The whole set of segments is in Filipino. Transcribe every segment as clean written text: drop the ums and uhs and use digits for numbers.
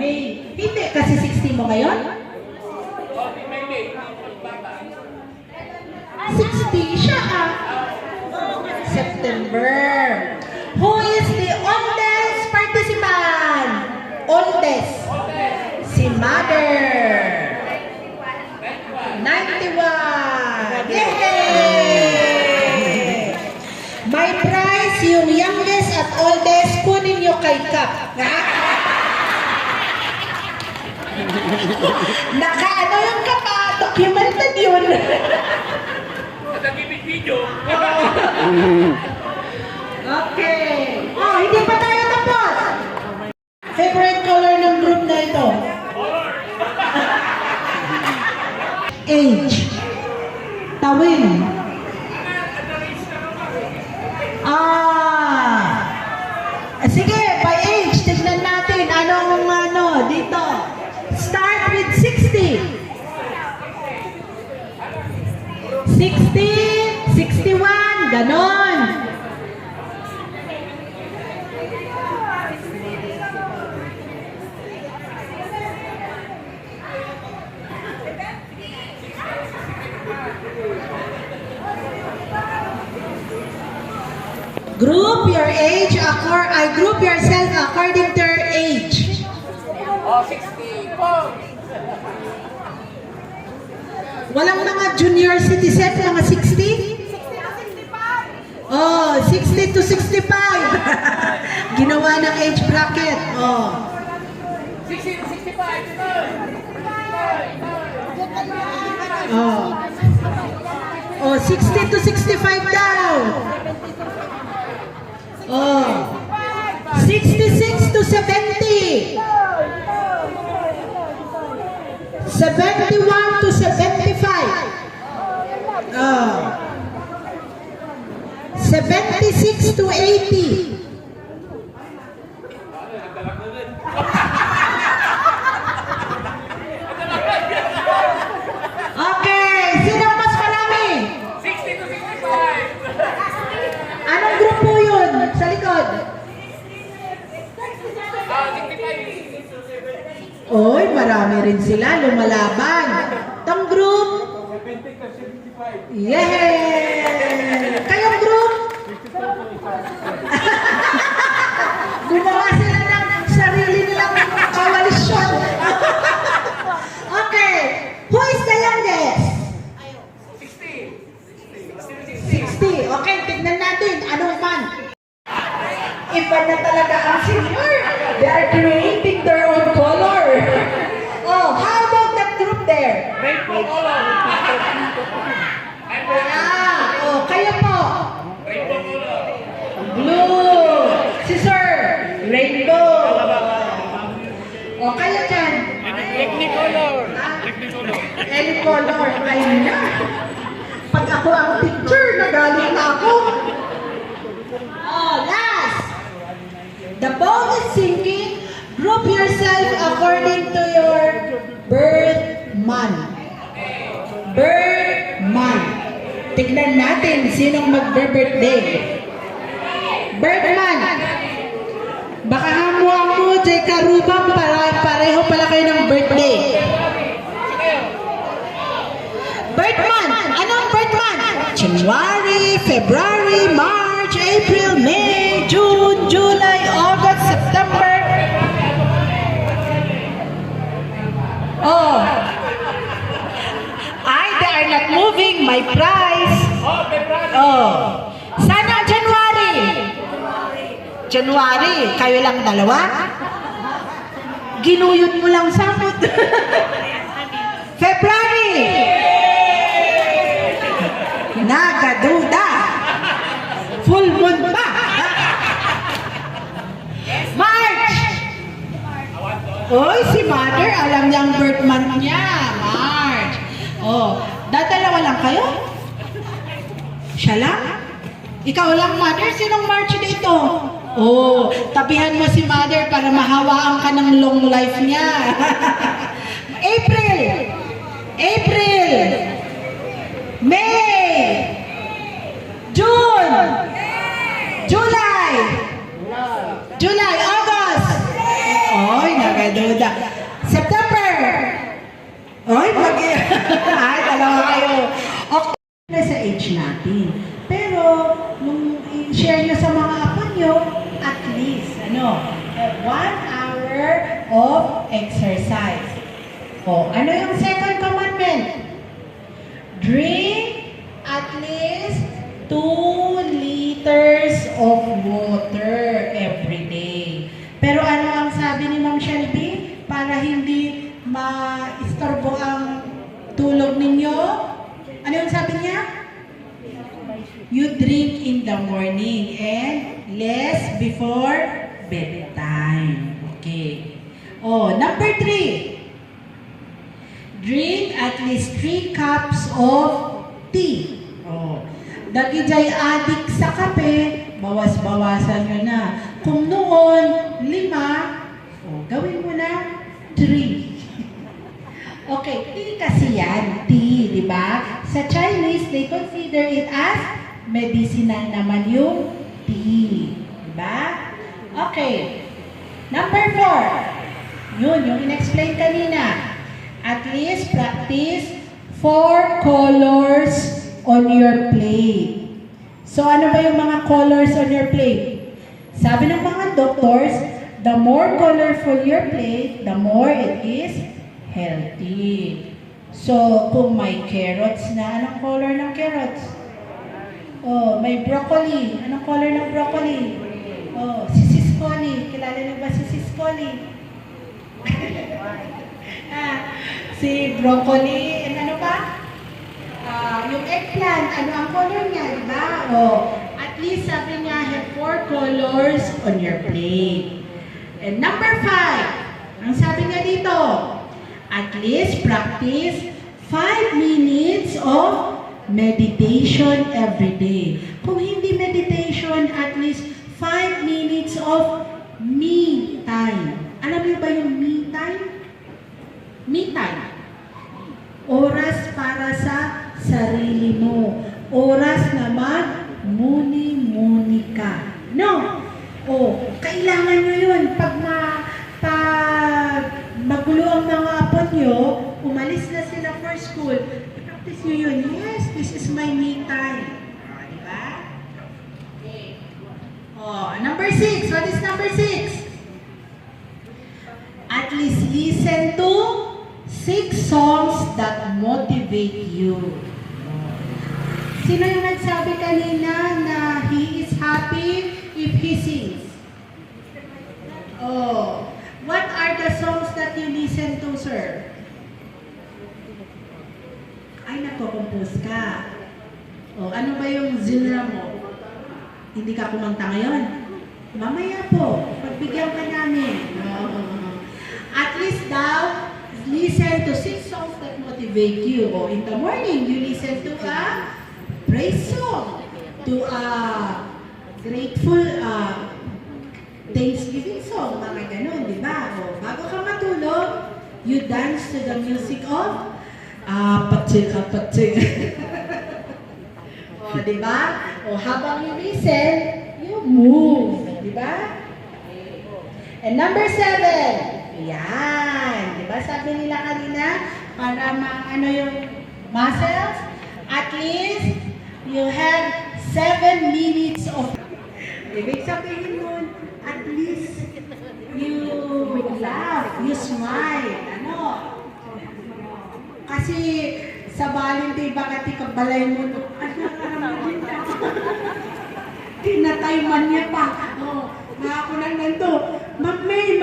May. Hindi kasi 60 mo ngayon? 60 siya September. Who is the oldest participant? Oldest. Si Mother. 91. Yay! My prize, yung youngest at oldest, kunin nyo kay Kap. Naka-ano yung Kap, documented yun. Nagibig video. Okay. Oh, hindi pa tayo tapos. Favorite color ng group na ito? Age. Tawin. Sige, by age, tignan natin anong dito. Start with 60. 60, 61, ganon. Group your age, group yourself according to your age. Oh, 60 po. Walang mga junior citizen, mga 60? Oh, 60 to 65. Ginawa ng age bracket. Oh. 60 to 65. Oh. Oh, 60 to 65 daw. Oh. 66 to 70. 71 to 75. Oh. 76 to 80. Okay, sino mas marami? 60 to 65. Anong grupo yun sa likod? 65. Oy, marami rin sila lumalaban. Tong group? 70 to 75. Yay! Kayong group? Gumawa sila ng sarili nilang koalisyon. Okay, who is the youngest? 60. Okay, tignan natin. Anong month? Iba na talaga ang senior. They are creating their own color. Oh, how about that group there? Rainbow color. Oh, kayo po. Rainbow color. Blue. Si Sir. Rainbow. Oh, kayo dyan. Technicolor. Technicolor. Any color. Ayun na. Pag ako ang teacher, nagalit na ako. Oh, last. The ball is sinking. Group yourself according to your birth month. Birth month. Tignan natin sinong mag-birthday. Birth month. Baka hamuan mo, J. Karubang, pareho pala kayo ng birthday. Birth month. Anong birth month? January, February, March, April, May, June, July, August, September. Oh. They are not moving my prize. Oh. Sana January. January. Kayo lang dalawa? Ginuyot mo lang samot. February. Nagaduda. Full moon pa. March. Oy, si Mother, alam niyang birth month niya. March. Oh, dadalawa lang kayo? Siya lang? Ikaw lang, Mother? Sinong March dito? Oh, tabihan mo si Mother para mahawaan ka ng long life niya. April. April. May. June. July. July. August. Oy, nagaduda. share nyo sa mga apo nyo, at least, 1 hour of exercise. Ano yung second commandment? Drink at least 2 liters of water every day. Pero ano ang sabi ni Ma'am Shelby? Para hindi ma-istorbo ang tulog ninyo? Ano yung sabi niya? You drink in the morning and less before bedtime. Okay. Number 3. Drink at least 3 cups of tea. Dagi jay adik sa kape, bawas-bawasan nyo na. Kung noon, 5, gawin mo na 3. Okay, tea kasi yan, tea, di ba? Sa Chinese, they consider it as medicinal naman yung tea. Di ba? Okay. Number 4. Yun, yung in-explain kanina. At least practice 4 colors on your plate. So, ano ba yung mga colors on your plate? Sabi ng mga doctors, the more colorful your plate, the more it is healthy. So, kung may carrots na, anong color ng carrots? May broccoli. Anong color ng broccoli? Sis Collie. Kilala niyo ba si Sis Collie? Si broccoli, and ano pa? Yung eggplant, ano ang color niya, di ba? At least sabi niya, have 4 colors on your plate. And number 5, ang sabi niya dito, at least practice 5 minutes of meditation every day. Kung hindi meditation, at least 5 minutes of me time. Alam niyo ba yung me time? Me time. Oras para sa sarili mo. Oras na mag-muni-muni ka. No? Kailangan nyo yun. Pag magulo ang mga apo nyo, umalis na sila for school, practice nyo yun. Yes, this is my me time. Diba? Okay. Number 6. What is number 6? At least listen to 6 songs that motivate you. Sino yung nagsabi kanina na he is happy if he sings? What are the songs that you listen to, sir? Ay, nagko-compose ka. Ano ba yung genre mo? Hindi ka kumanta ngayon? Mamaya po, pagbigyan ka namin. At least daw, listen to 6 songs that motivate you. In the morning, you listen to a praise song, to a grateful Thanksgiving song, mga ganun, di ba? Bago ka matulog, you dance to the music of patsik. Di ba? Habang you listen, you move, di ba? And number 7, yan. Diba sabi nila kanina, para yung muscles, at least you have 7 minutes of... Ibig sabihin nun, at least you laugh, you smile. Kasi sa Valentine, bakit ikabalay mo nun? Tinatay man niya pa. Ako lang nanto. Ma'am May,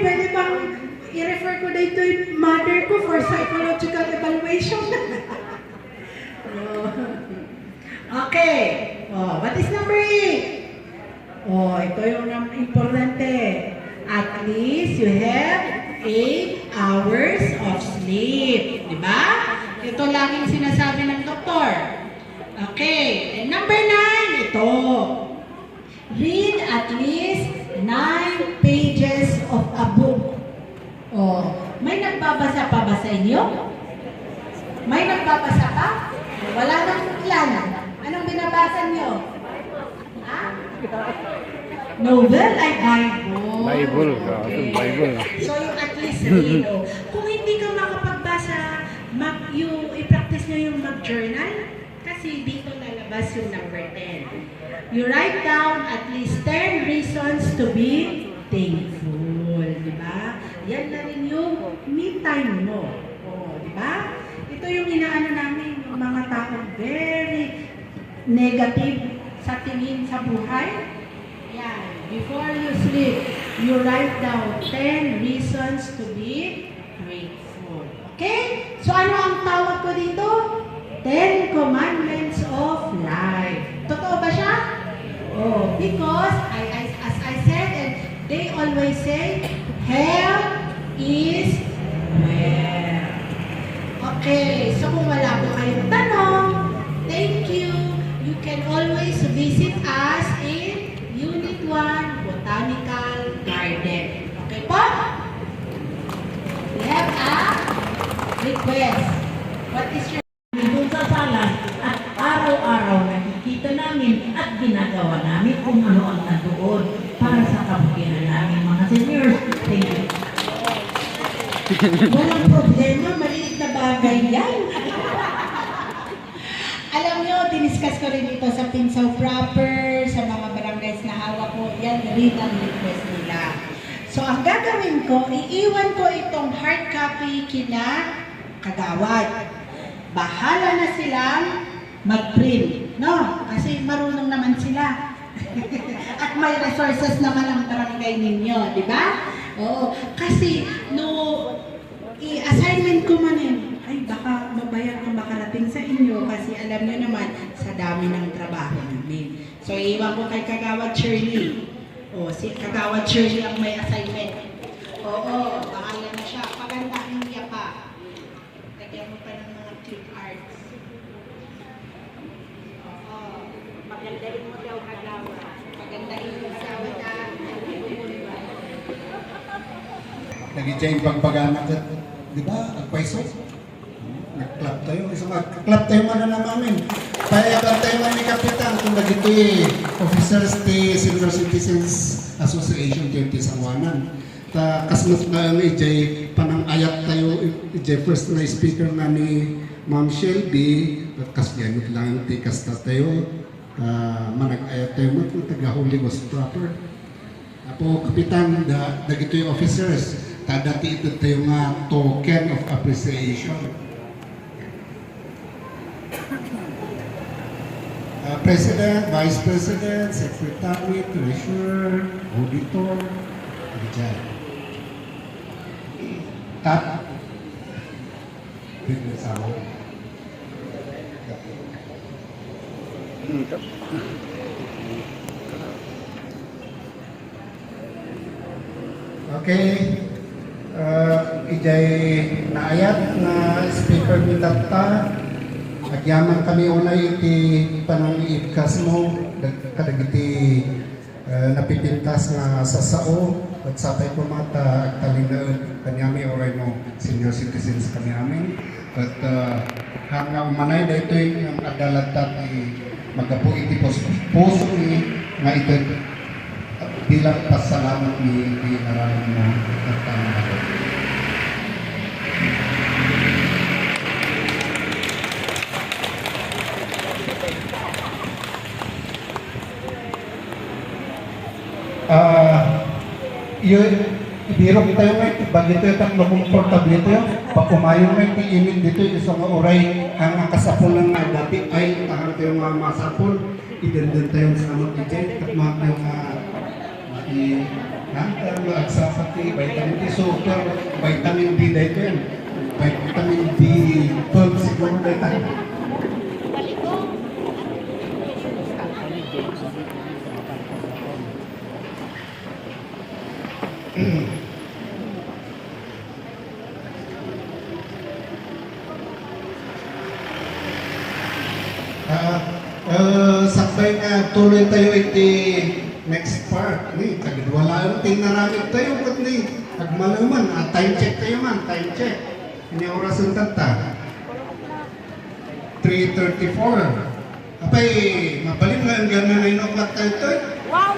pwede bang i-refer ko dito yung mother ko for psychological evaluation? Okay. What is number 8? Ito yung importante. At least you have 8 hours of sleep. Diba? Ito laging sinasabi ng doktor. Okay. And number 9, ito. Read at least 9 pages of a book. May nagbabasa pa ba sa inyo? May nagbabasa pa? Wala nang ilan. Anong binabasa niyo? Novel ay Bible. Bible. Okay. Bible. So yung at least read. Kung hindi ka makapagbasa, i-practice nyo yung mag-journal kasi dito lalabas yung number 10. You write down at least 10 reasons to be thankful. Di ba? Yan na rin yung me time mo. O, di ba? Ito yung inaano namin, yung mga taong very negative sa tingin sa buhay. Yan. Before you sleep, you write down 10 reasons to be grateful. Okay? So ano ang tawag ko dito? 10 Commandments of Life. Totoo ba siya? Oh, because as I said, and they always say, health is wealth. Okay, so kung wala po kayong tanong, thank you. You can always visit us in Unit 1, Botanical Garden. Okay po? We have a request. What is your... Doon sa sala at araw-araw nakikita namin at ginagawa namin kung ano ang nandoon para sa kabukiran namin mga seniors. Thank you. Walang problema, maliit na bagay yan. Alam nyo, diniscuss ko rin ito sa Pinsaw proper, sa mga barangays na hawak ko, yan rin ang request nila. So, ang gagawin ko, iiwan ko itong hard copy kina Kagawad. Bahala na silang mag-print, no? Kasi marunong naman sila. At may resources naman ang barangay ninyo, di ba? Oo. Kasi, no, i-assignment ko man yun, ay baka mabayan kung makarating sa inyo kasi alam nyo naman sa dami ng trabaho namin. So, iiwan ko kay Kagawad Shirley. O, si Kagawad Shirley ang may assignment. Oo, bahala na siya. Pagandahin niya pa. Lagyan mo pa ng mga clip arts. Oo, pagandahin mo daw Kagawad. Pagandahin mo Kagawad na. Nag-i-chain pagpagana ka, di ba? Agpaiso. Nag-clap tayo. Isang mag-clap tayo man na namin. Payagan tayo man ni Kapitan kung nagito Officers ti Senior Citizens Association ti Sangwanan. Ta kasmas na ni Jay panang-ayat tayo, Jay first na speaker na ni Ma'am Shelby, at kasyanot lang ti kasta tayo. Manag-ayat tayo mo kung taga-Holy Ghost proper. Apo, Kapitan, dagito yung officers, tadati ito tayo nga token of appreciation. President, Vice President, Secretary, Treasurer, Auditor, Diyan. Tap. Bigla sa ako. Okay. Ijay naayat na speaker ni Tata. Agyaman kami unay iti panangiibkas mo kadagiti napipintas nga sasao at sapay ko mata agtalinaod kanyami oray mo senior citizens kami amin at hanga umanay da ito yung adalat ti magapu iti puso ni nga ito bilang pasalamat ni nararamdaman mo at yun, ibirok tayo ngayon, bagito yung tatlo komportable ito yun, pakumayon ngayon, tiinin dito, isang oray, ang kasapol ng dati ay, tahan tayo mga masapol, idendon tayo sa mga DJ, at mga tayo mga agsasati, vitamin D, super, vitamin D dito yun, vitamin D12 siguro dito. Sakbay nga tuloy tayo iti next part ni kagidwalaan ting naramit tayo kat ni agmalaman time check tayo man time check ini oras ng tanta 3:34 apay mabalik na ang gana na inoklat tayo ito wow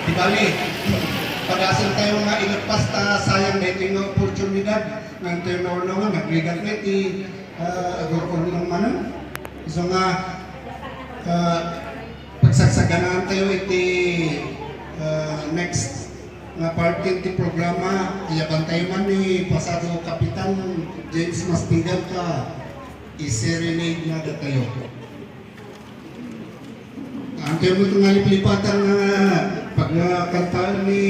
di bali pag-asal tayo nga ilagpas ta sayang na ito yung oportunidad ng tayo na nagligat na iti agorkon ng manan. So nga, pagsagsaganaan tayo iti next nga party iti programa iyakan tayo man ni pasado Kapitan James Mastigan ka i-serenade na da tayo. Ang tayo mo itong nalipilipatan na pagkantaan ni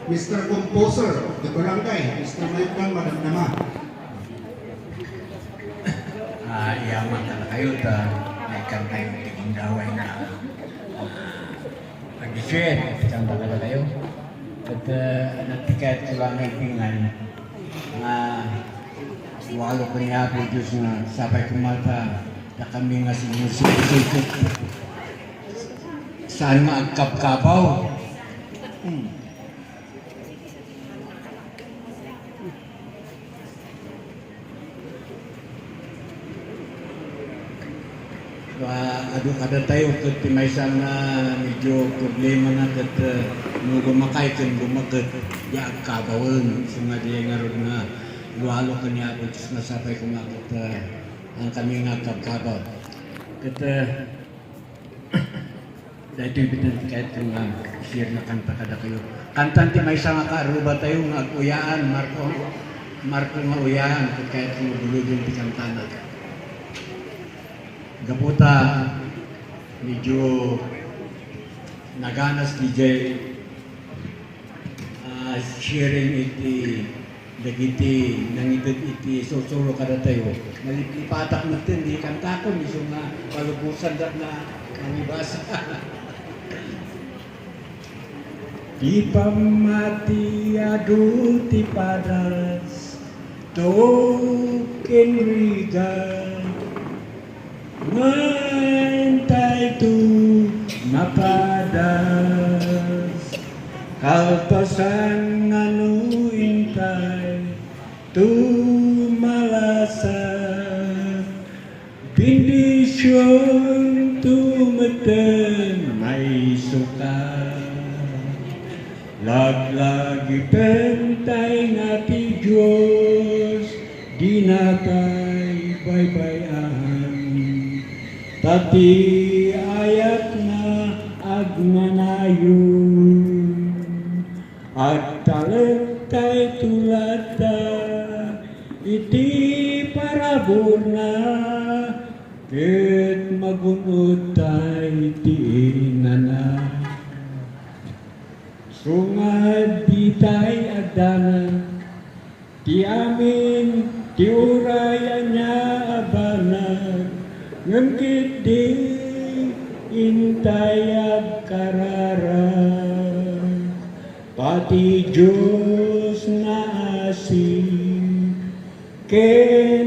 Mr. Composer of the Barangay, Mr. Maypan Madamdama. Yaman na kayo ta may kantay ng tigong daway na pag-isip isang talaga kayo at natikat ko lang ang pingan nga walo ko niya po Diyos nga sabay kumata na kami nga sinusulit saan maagkap-kapaw ada tayo kat may isang medyo problema na kat nung gumakay kan gumakat ya kabawon sunga dia ngarod na lualo kanya po tis nasapay kumakit ang kami nga kabaw kat dahil bitan kahit kung share na kanta kada kayo kantan ti may isang kaaruba tayo nga uyaan Marco nga uyaan kahit kung buludin ti kantana Gaputa medyo naganas DJ sharing iti dagiti nangitid iti susuro kada tayo nalipatak natin di kantakon iso nga palubusan dat na nangibasa di pamati adu ti padas token rigan Ngantay tu napadas Kalpasan nganu intay Tu malasa Bindisyon tu meten may suka Laglagi pentay ngati Diyos Dinatay baybayan Tati ayat na agnanayon at talentay tulata iti paraburna ket magunod tay ti inana sungad di tay adana ti amin ti uraya niya abanag Ngangkit di intayag karara Pati Diyos na asig Kenayat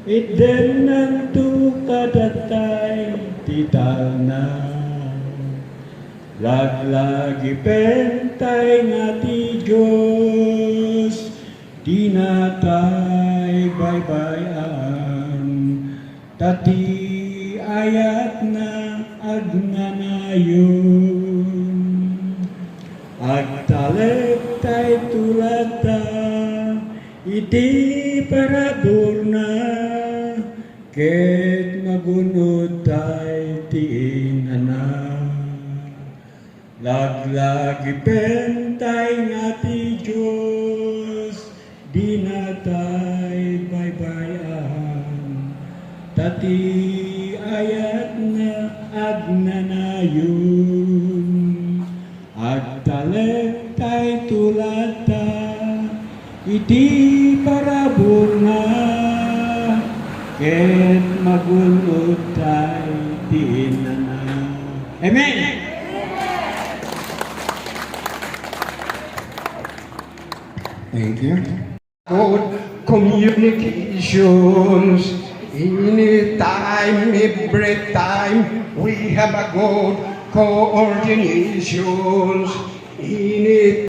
Iden nantu kadatay titana Laglagi pentay ngati Diyos Dinatay baybayan Tati ayat na agnanayon Agtaleptay tulata iti paradurna ket magunod tay ti inana Laglagi pentay ngati Diyos dinatay baybayan Tati ayat na agnanayon Agtaleptay tulata iti paraburna ket magunod tay ti inana Amen. Thank you. Good communications. Any time, every time, we have a good coordinations. In it